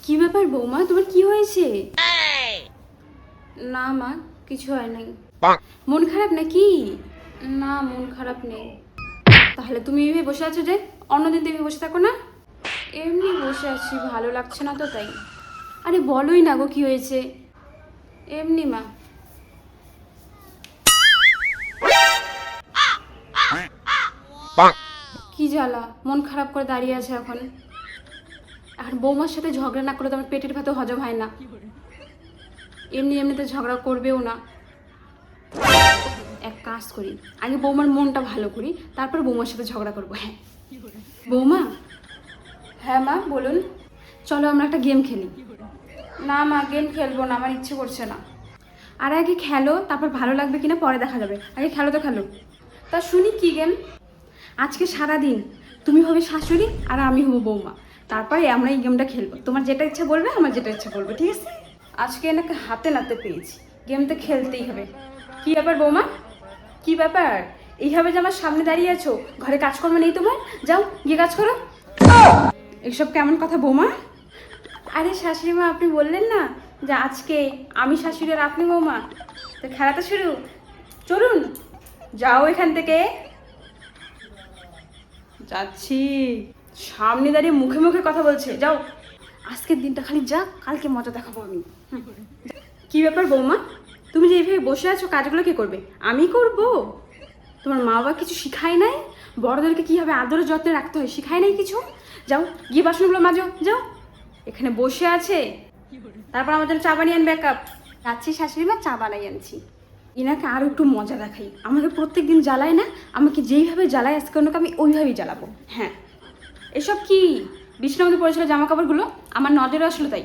কি ব্যাপার বৌমা, তোমার কি হয়েছে? না মা, কিছু হয় নাই। মন খারাপ নাকি? না, মন খারাপ নেই। তাহলে তুমি এভাবে বসে আছো যে? অন্যদিন তুমি বসে থাকো না? এমনি বসে আছি, ভালো লাগছে না তো তাই। আরে বলোই না গো, কি হয়েছে? এমনি মা। কি জ্বালা, মন খারাপ করে দাঁড়িয়ে আছে এখন। এখন বৌমার সাথে ঝগড়া না করলে তো আমার পেটের ভাতও হজম হয় না। এমনি এমনিতে ঝগড়া করবেও না। এক কাজ করি, আগে বৌমার মনটা ভালো করি, তারপর বৌমার সাথে ঝগড়া করবো। হ্যাঁ বৌমা। হ্যাঁ মা বলুন। চলো আমরা একটা গেম খেলি। না মা, গেম খেলবো না, আমার ইচ্ছে করছে না। আর আগে খেলো, তারপর ভালো লাগবে কিনা পরে দেখা যাবে। আগে খেলো তো খেলো। তা শুনি কি গেম? আজকে সারাদিন তুমি হবে শাশুড়ি আর আমি হবো বৌমা। তারপরে আমরা এই গেমটা খেলবো। তোমার যেটা ইচ্ছা বলবে, আমার যেটা ইচ্ছা বলবে, ঠিক আছে? আজকে এনাকে হাতে নাতে পেয়েছি, গেম তো খেলতেই হবে। কি ব্যাপার বৌমা, কি ব্যাপার? এইভাবে যে আমার সামনে দাঁড়িয়ে আছো, ঘরে কাজকর্ম নেই তোমার? যাও গিয়ে কাজ করো। এসব কেমন কথা বৌমা? আরে শাশুড়ি মা, আপনি বললেন না যে আজকে আমি শাশুড়ি আর আপনি বৌমা, তো খেলা তো শুরু। চলুন, যাও এখান থেকে। যাচ্ছি। সামনে দাঁড়িয়ে মুখে মুখে কথা বলছে, যাও। আজকের দিনটা খালি যাক, কালকে মজা দেখাবো আমি। কি ব্যাপার বৌমা, তুমি যে এইভাবে বসে আছো, কাজগুলো কে করবে? আমি করব? তোমার মা বাবা কিছু শিখায় নাই? বড়দেরকে কীভাবে আদরে যত্নে রাখতে হয় শিখায় নাই কিছু? যাও গিয়ে বাসনগুলো মাজো, যাও। এখানে বসে আছে, তারপর আমাদের চা বানিয়ে আনবে এক কাপ। যাচ্ছি শাশুড়ি মা, চা বানাই আনছি। এনাকে আরও একটু মজা দেখাই। আমাকে প্রত্যেক দিন জ্বালায় না, আমাকে যেইভাবে জ্বালায় আজকে ওনাকে আমি ওইভাবেই জ্বালাবো। হ্যাঁ। এসব কি বিছানার মধ্যে পড়েছিল জামা কাপড়গুলো? আমার নজরে আসলো তাই।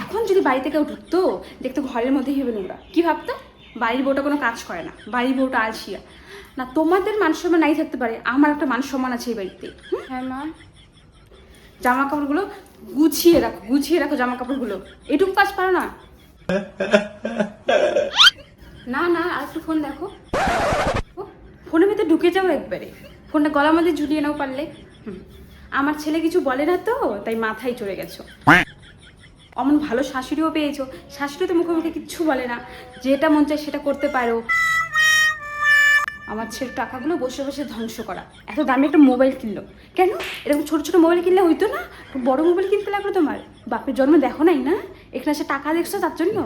এখন যদি বাড়িতে কেউ ঢুকতো, দেখতো ঘরের মধ্যেই হবে নোংরা, কি ভাবতো? বাড়ির বউটা কোনো কাজ করে না, বাড়ির বউটা আলসিয়া। না, তোমাদের মান সম্মান নাই থাকতে পারে, আমার একটা মান সম্মান আছে এই বাড়িতে। হ্যাঁ মা। জামা কাপড়গুলো গুছিয়ে রাখো, গুছিয়ে রাখো জামা কাপড়গুলো। এটুকু কাজ পারো না? না না, আর একটু ফোন দেখো। ফোনের ভিতরে ঢুকে যাও একবারে, ফোনটা গলার মধ্যে ঝুলিয়ে নাও পারলে। আমার ছেলে কিছু বলে না তো, তাই মাথায় চড়ে গেছো। অমন ভালো শাশুড়িও পেয়েছো, শাশুড়ি তো মুখে মুখে কিচ্ছু বলে না, যেটা মন চায় সেটা করতে পারো। আমার ছেলের টাকাগুলো বসে বসে ধ্বংস করা। এত দামি একটা মোবাইল কিনলো কেন? এরকম ছোট ছোট মোবাইল কিনলে হইতো না? বড় মোবাইল কিনতে লাগলো তোমার? বাপের জন্ম দেখো নাই না, এখানে এসে টাকা দেখছো তার জন্য।